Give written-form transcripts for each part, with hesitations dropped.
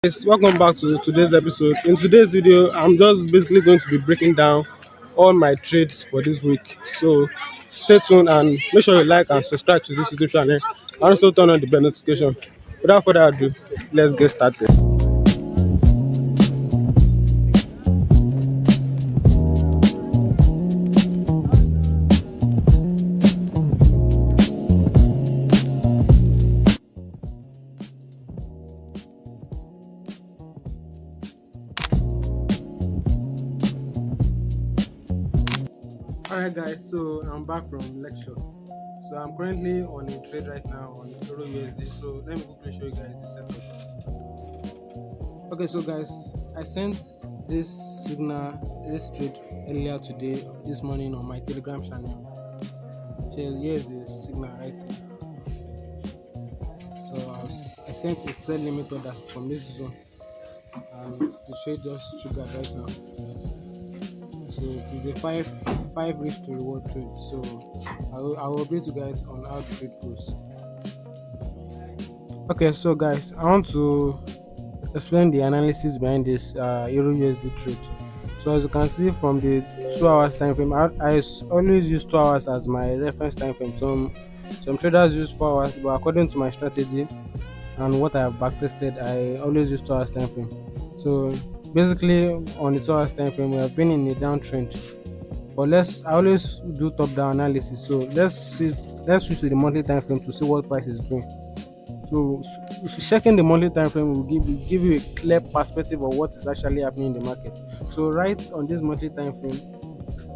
Yes, welcome back to today's episode. In today's video, I'm just basically going to be breaking down all my trades for this week. So stay tuned and make sure you like and subscribe to this YouTube channel and also turn on the bell notification. Without further ado, let's get started. Alright guys, so I'm back from lecture. So I'm currently on a trade right now on Euro USD. So let me quickly show you guys the setup. Okay, so guys, I sent this trade earlier today, this morning on my Telegram channel. So here's the signal right here. So I sent a sell limit order from this zone, and the trade just triggered right now. So it is a five risk to reward trade. So I will update you guys on how the trade goes. Okay, so guys, I want to explain the analysis behind this Euro USD trade. So as you can see from the 2 hours time frame, always use 2 hours as my reference time frame. Some traders use 4 hours, but according to my strategy and what I have backtested, I always use 2 hours time frame. So basically on the 2 hours time frame, we have been in a downtrend. But I always do top down analysis. So let's switch to the monthly time frame to see what price is doing. So checking the monthly time frame will give you a clear perspective of what is actually happening in the market. So right on this monthly time frame,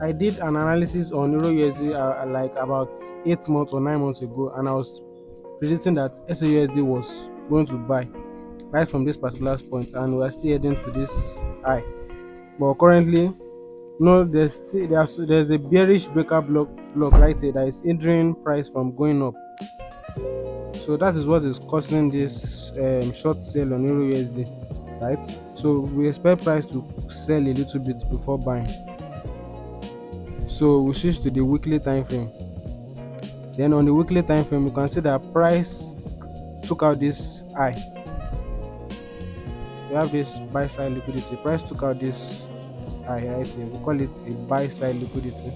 I did an analysis on Euro USD like about 8 months or 9 months ago, and I was predicting that SAUSD was going to buy right from this particular point, and we are still heading to this high. But currently, no, there's a bearish breaker block right here that is hindering price from going up. So that is what is causing this short sale on Euro USD, right? So we expect price to sell a little bit before buying. So we switch to the weekly time frame. Then on the weekly time frame, you can see that price took out this high. We have this buy side liquidity. Price took out this high right here. We call it a buy side liquidity.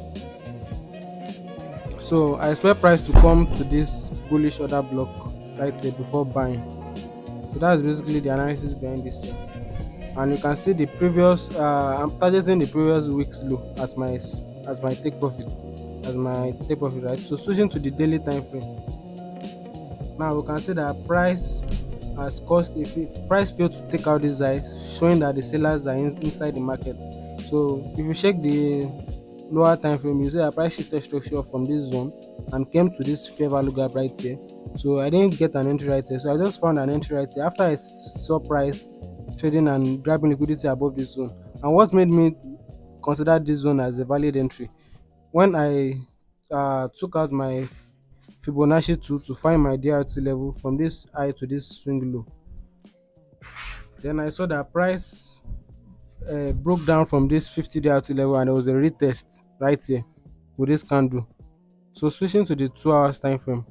So I expect price to come to this bullish order block right here before buying. So that's basically the analysis behind this sale. And you can see the previous I'm targeting the previous week's low as my take profit, right? So switching to the daily time frame, now we can see that price has caused if price failed to take out this high, showing that the sellers are inside the market. So if you check the lower time frame, you see that price shifted structure from this zone and came to this fair value gap right here. So I didn't get an entry right here, so I just found an entry right here after I saw price trading and grabbing liquidity above this zone. And what made me consider this zone as a valid entry, when I took out my Fibonacci tool to find my DRT level from this high to this swing low, then I saw that price broke down from this 50 DRT level, and there was a retest right here with this candle. So switching to the 2 hours time frame,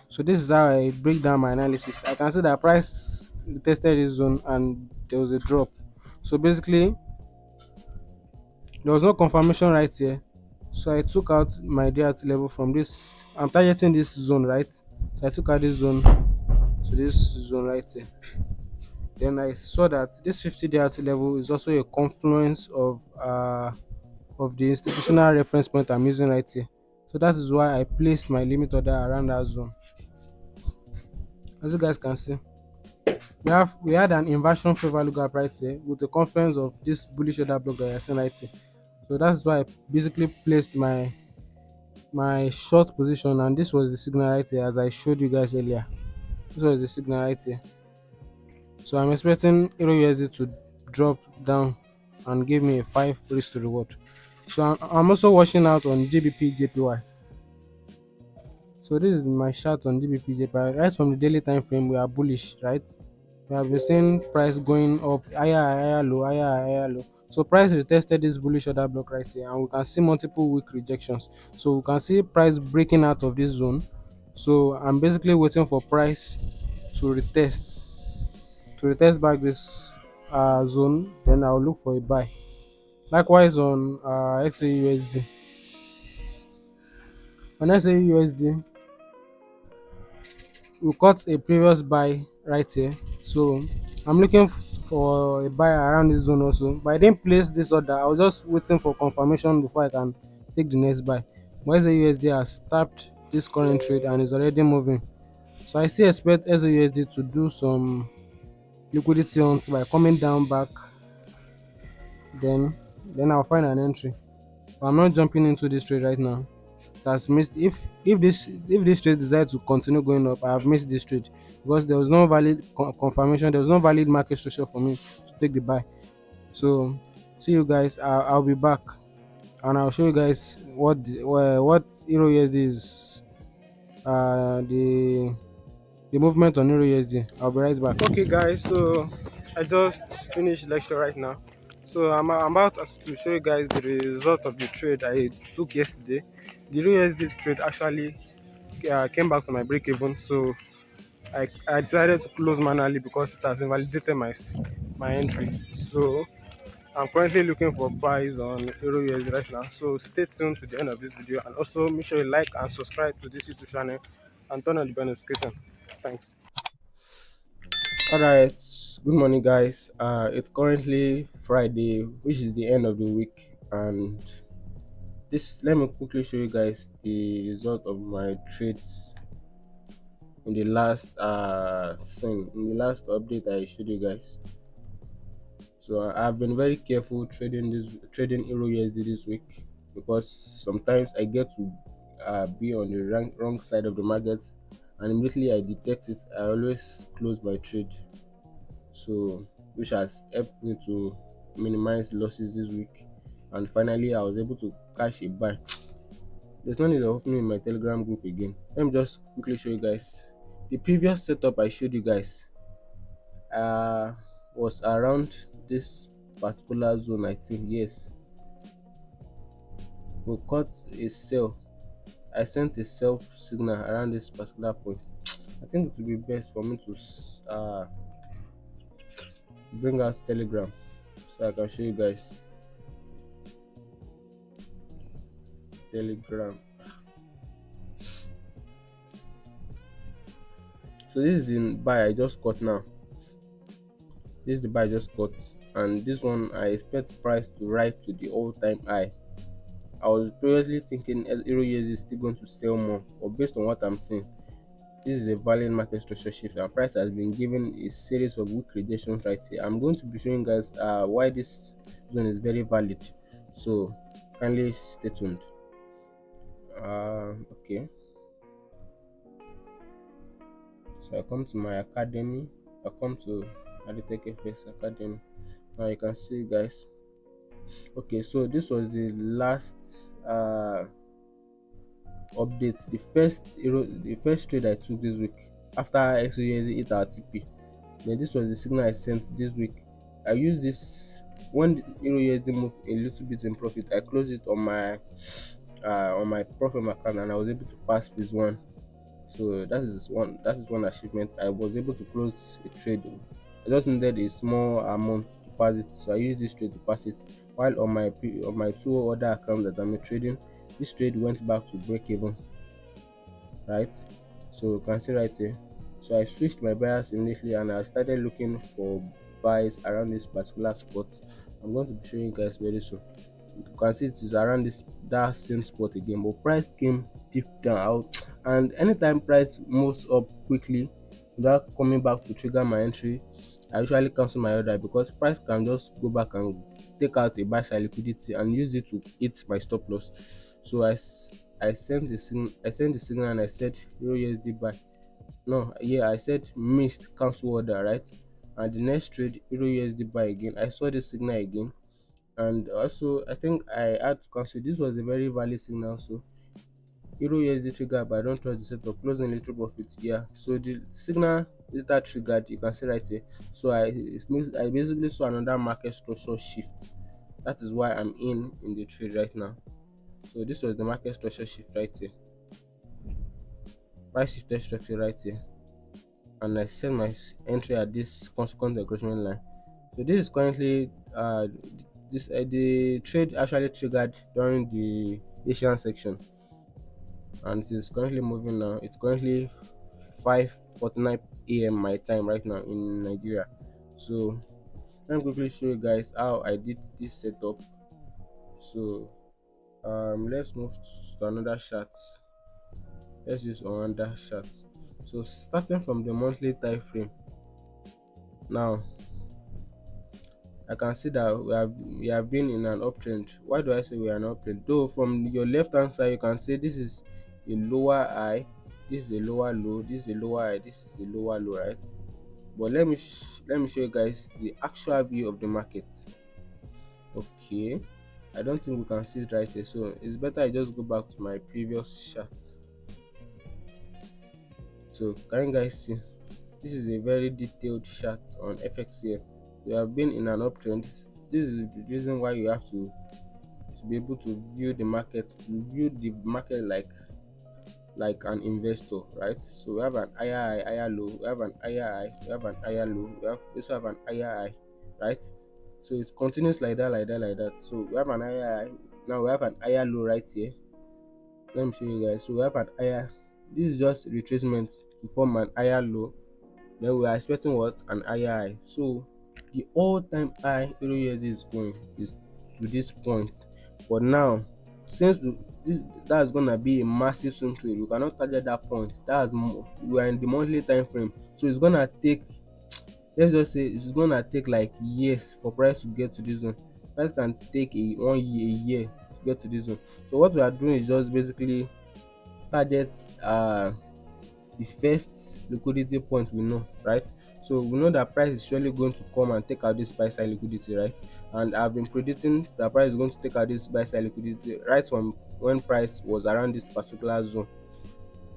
so this is how I break down my analysis. I can see that price tested this zone and there was a drop. So basically there was no confirmation right here. So I took out my DRT level from this. I'm targeting this zone, right? So I took out this zone to this zone right here. Then I saw that this 50 DRT level is also a confluence of the institutional reference point I'm using right here. So that is why I placed my limit order around that zone. As you guys can see, we had an inversion fair value gap right here with the confluence of this bullish order block that you're seeing right here. So that's why I basically placed my short position, and this was the signal right here as I showed you guys earlier. This was the signal right here. So I'm expecting Euro USD to drop down and give me a 5 risk to reward. So I'm also watching out on GBP JPY. So this is my chart on GBP JPY. Right from the daily time frame, we are bullish, right? We have been seeing price going up, higher, low, higher, low. So price retested this bullish order block right here, and we can see multiple weak rejections. So we can see price breaking out of this zone. So I'm basically waiting for price to retest to retest back this zone, then I'll look for a buy. Likewise on XAUSD. On XAUSD, we caught a previous buy right here. So I'm looking for a buy around this zone also. But I didn't place this order. I was just waiting for confirmation before I can take the next buy. But XAUSD has tapped this current trade and is already moving. So I still expect XAUSD to do some liquidity hunt by coming down back, then I'll find an entry. But I'm not jumping into this trade right now. That's missed. If this trade decides to continue going up, I have missed this trade because there was no valid confirmation. There was no valid market structure for me to take the buy. So see you guys. I'll be back and I'll show you guys what Euro USD is. The movement on Euro USD. I'll be right back. Okay, guys. So I just finished lecture right now. So I'm about to show you guys the result of the trade I took yesterday. The Euro USD trade actually came back to my break even. So I decided to close manually because it has invalidated my entry. So I'm currently looking for buys on Euro USD right now. So stay tuned to the end of this video and also make sure you like and subscribe to this YouTube channel and turn on the bell notification. Thanks. Alright, good morning guys. It's currently Friday, which is the end of the week, and this let me quickly show you guys the result of my trades in the last update I showed you guys. So I've been very careful trading Euro USD this week because sometimes I get to be on the wrong side of the market, and immediately I detect it, I always close my trade. So which has helped me to minimize losses this week, and finally I was able to cash a buy. There's no need of opening my Telegram group again. Let me just quickly show you guys the previous setup I showed you guys. Was around this particular zone. I think yes, we caught a sell. I sent a sell signal around this particular point. I think it would be best for me to bring out Telegram so I can show you guys Telegram. So this is the buy I just got now. This is the buy I just got, and this one I expect price to rise to the all-time high. I was previously thinking Euro USD is still going to sell more, but based on what I'm seeing, this is a valid market structure shift, and price has been given a series of weak rejections right here. I'm going to be showing guys why this zone is very valid. So kindly stay tuned. Okay. So I come to my academy. I come to Aditech FX Academy. Now you can see guys. Okay, so this was the last update. The first trade I took this week after XUSD hit our TP. Then this was the signal I sent this week. I used this when the Euro USD moved a little bit in profit. I closed it on my Propfirms account, and I was able to pass this one. So that is one achievement. I was able to close a trade. I just needed a small amount to pass it, so I used this trade to pass it. While on my two other accounts that I'm trading, this trade went back to break even, right? So you can see right here. So I switched my buyers immediately and I started looking for buys around this particular spot. I'm going to be showing you guys very soon. You can see it is around that same spot again, but price came deep down out, and anytime price moves up quickly without coming back to trigger my entry, I usually cancel my order because price can just go back and take out a buy side liquidity and use it to hit my stop loss. So I sent the signal and I said Euro USD buy. No, yeah, I said missed cancel order, right? And the next trade Euro USD buy again. I saw the signal again, and also I think I had to cancel. This was a very valid signal. So Euro USD trigger, but I don't trust the setup. Closing little profit. Yeah. So the signal later triggered. You can see right here. So I basically saw another market structure shift. That is why I'm in the trade right now. So this was the market structure shift right here. Price shifted structure right here, and I set my entry at this consequent engagement line. So this is currently this the trade actually triggered during the Asian section, and it is currently moving now. It's currently 5:49 a.m. my time right now in Nigeria. So let me quickly show you guys how I did this setup. So let's move to another chart. Let's use another chart. So starting from the monthly time frame, now I can see that we have been in an uptrend. Why do I say we are an uptrend? Though from your left hand side you can see this is a lower high, this is a lower low, this is a lower high, this is a lower low, right? But let me show you guys the actual view of the market. Okay, I don't think we can see it right here, so it's better I just go back to my previous charts. So can you guys see? This is a very detailed chart on FX here. We have been in an uptrend. This is the reason why you have to be able to view the market, to view the market like an investor, right? So we have an higher high, higher low, we have an higher high, we have an higher low, we also have an higher high, right? So it continues like that, like that, like that. So we have an higher high, now we have an higher low right here. Let me show you guys. So we have an higher, this is just retracement to form an higher low. Then we are expecting what? An higher high. So the all-time high euro USD is going is to this point. But now, since that's gonna be a massive swing trade, we cannot target that point. We are in the monthly time frame, so it's gonna take. Let's just say it's gonna take like years for price to get to this zone. Price can take a 1 year, a year to get to this zone. So what we are doing is just basically target the first liquidity point we know, right? So we know that price is surely going to come and take out this buy side liquidity, right? And I've been predicting that price is going to take out this buy side liquidity right from when price was around this particular zone.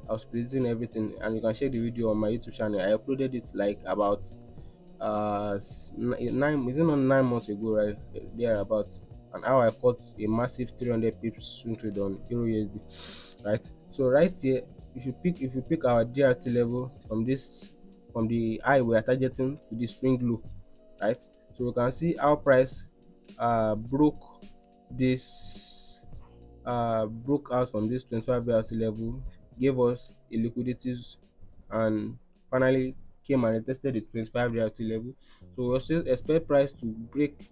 I was predicting everything, and you can check the video on my YouTube channel. I uploaded it like about 9, is it not 9 months ago, right there about, and how I caught a massive 300 pips swing trade on euro USD, right? So right here, if you pick our DRT level from this, from the high we are targeting to the swing low, right? So we can see how price broke this broke out from this 25 DRT level, gave us a liquidities, and finally came and tested the 25 DRT level. So we also expect price to break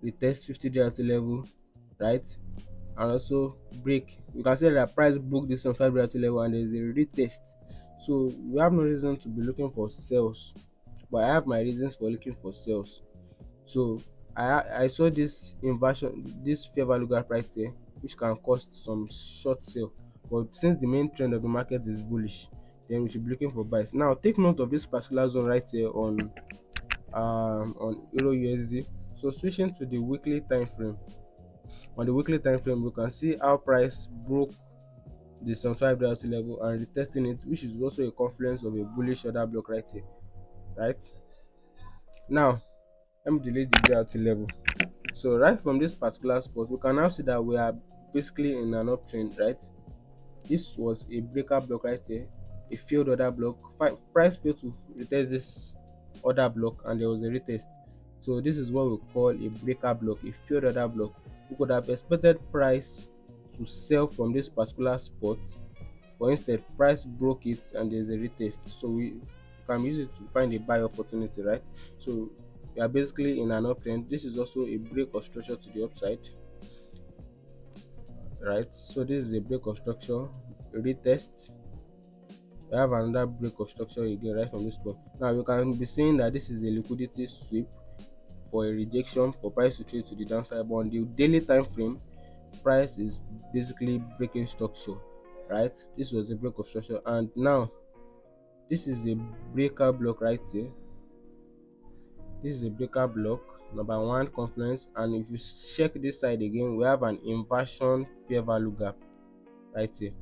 the test 50 DRT level, right? And also break, you can say that price broke this 25 DRT level and there is a retest. So we have no reason to be looking for sales, but I have my reasons for looking for sales. So I saw this inversion, this fair value gap right here, which can cause some short sale. But since the main trend of the market is bullish, then we should be looking for buys. Now take note of this particular zone right here on euro USD. So switching to the weekly time frame. On the weekly time frame, we can see how price broke the 75 DRT level and retesting it, which is also a confluence of a bullish order block right here, right? Now let me delete the DRT level. So right from this particular spot, we can now see that we are basically in an uptrend, right? This was a breaker block right here, a failed order block. Price failed to retest this order block, and there was a retest. So this is what we call a breaker block, a failed order block. We could have expected price to sell from this particular spot, but instead price broke it and there's a retest. So we can use it to find a buy opportunity, right? So we are basically in an uptrend. This is also a break of structure to the upside, right? So this is a break of structure, retest. We have another break of structure again right from this point. Now you can be seeing that this is a liquidity sweep for a rejection for price to trade to the downside. But on the daily time frame, price is basically breaking structure, right? This was a break of structure, and now this is a breaker block right here. This is a breaker block number one confluence, and if you check this side again, we have an inversion fair value gap right here.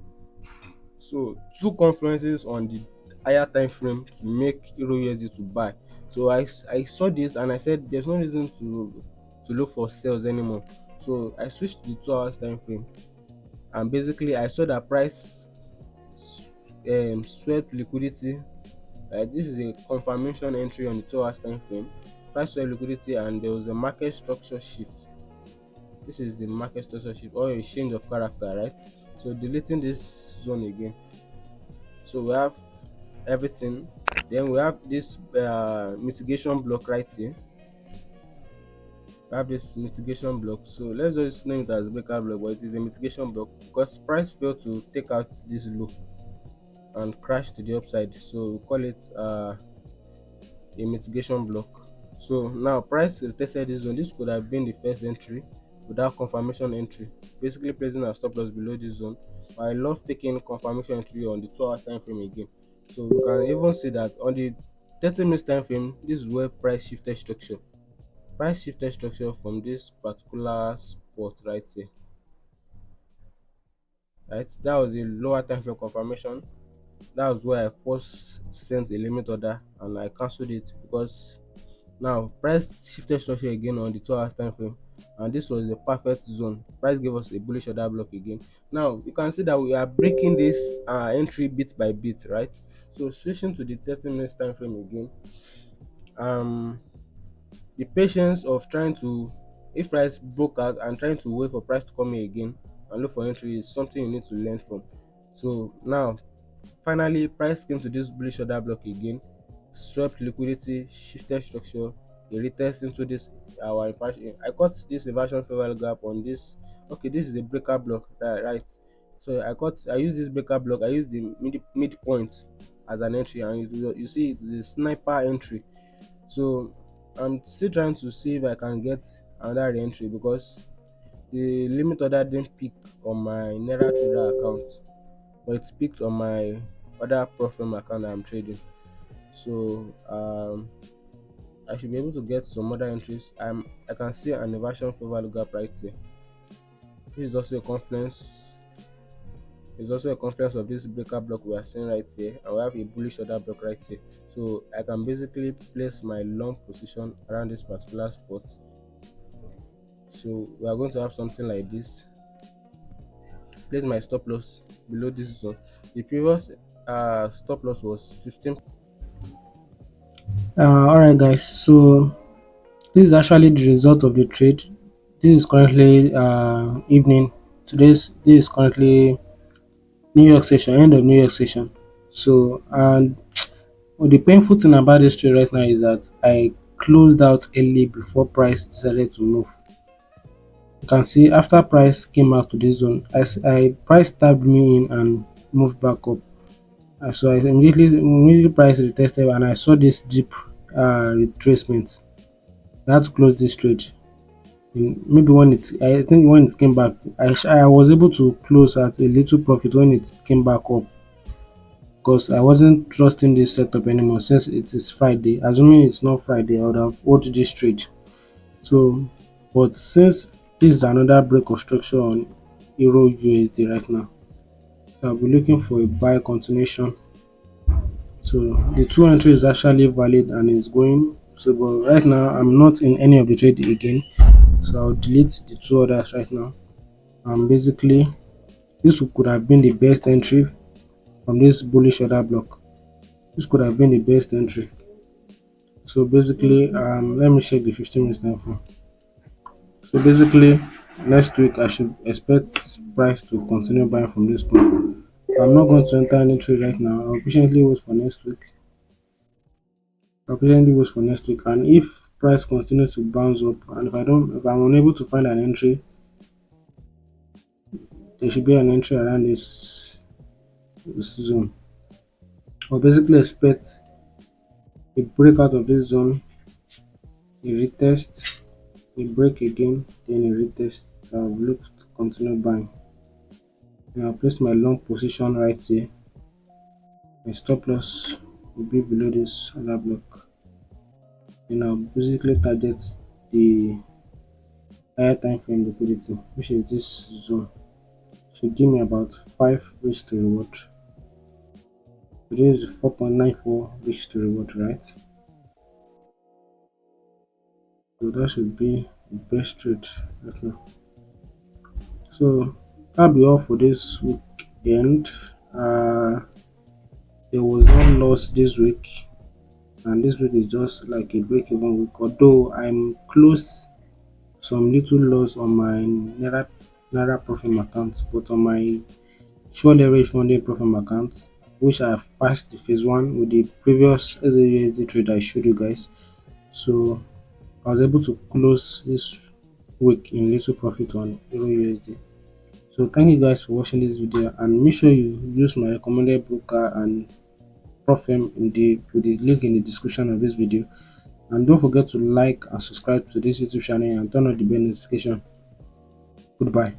So two confluences on the higher time frame to make euro USD to buy. So I saw this and I said there's no reason to look for sales anymore. So I switched to the 2 hours time frame, and basically I saw that price swept liquidity This is a confirmation entry on the 2 hours time frame, price to liquidity, and there was a market structure shift. This is the market structure shift or a change of character, right? So deleting this zone again. So we have everything. Then we have this mitigation block right here. We have this mitigation block. So let's just name it as breaker block, but it is a mitigation block because price failed to take out this low and crash to the upside. So we call it a mitigation block. So now price tested this zone. This could have been the first entry without confirmation entry, basically placing a stop loss below this zone. I love taking confirmation entry on the 2 hour time frame again. So we can even see that on the 30 minutes time frame, this is where price shifted structure. Price shifted structure from this particular spot right here. Right, that was a lower time frame confirmation. That was where I first sent a limit order and I cancelled it because now price shifted structure again on the 2 hours time frame, and this was the perfect zone. Price gave us a bullish order block again. Now you can see that we are breaking this entry bit by bit, right? So switching to the 30 minutes time frame again, um the patience of trying to, if price broke out and trying to wait for price to come in again and look for entry is something you need to learn from. So now finally, price came to this bullish order block again, swept liquidity, shifted structure, a retest into this our inversion. I got this inversion favorable gap on this. Okay, this is a breaker block, right? So I use this breaker block. I use the midpoint as an entry, and you see it's a sniper entry. So I'm still trying to see if I can get another entry because the limit order didn't pick on my Naira Trader account, but it's picked on my other Propfirm account that I'm trading. So I should be able to get some other entries. I can see an inversion for value gap right here. This is also a confluence. It's also a confluence of this breaker block we are seeing right here, and we have a bullish order block right here. So I can basically place my long position around this particular spot. So we are going to have something like this. Place my stop loss below this zone. The previous stop loss was 15. Alright guys, so this is actually the result of the trade. This is currently evening. This is currently New York session, end of New York session. So and the painful thing about this trade right now is that I closed out early before price decided to move. You can see after price came out to this zone, I price stabbed me in and moved back up. So I immediately price retested and I saw this deep retracement. I had to close this trade. Maybe I think when it came back, I was able to close at a little profit when it came back up because I wasn't trusting this setup anymore since it is Friday. Assuming it's not Friday, I would have hold this trade. So, but since this is another break of structure on Euro USD right now, so I'll be looking for a buy continuation. So the two entry is actually valid and is going. So, but right now I'm not in any of the trade again. So I'll delete the two others right now. Basically, this could have been the best entry from this bullish order block. This could have been the best entry. So basically, let me check the 15 minutes time frame. So basically, next week I should expect price to continue buying from this point. I'm not going to enter any trade right now. I'll patiently wait for next week. And if price continues to bounce up, and if I'm unable to find an entry, there should be an entry around this zone. I'll basically expect a break out of this zone, a retest, a break again, then a retest. I'll look to continue buying. And I'll place my long position right here. My stop loss will be below this other block. Then I'll basically target the higher time frame liquidity, which is this zone. Should give me about 5 risk to reward. So this is 4.94 risk to reward, right? So that should be the best trade right now. So that'll be all for this weekend. there was one loss this week, and this week is just like a break even week. Although I'm close some little loss on my Naira Profim account, but on my sure leverage funding Profim account, which I've passed the phase one with the previous SAUSD trade I showed you guys. So I was able to close this week in little profit on Euro USD. So thank you guys for watching this video, and make sure you use my recommended broker and Profim in the with the link in the description of this video. And don't forget to like and subscribe to this YouTube channel and turn on the bell notification. Goodbye.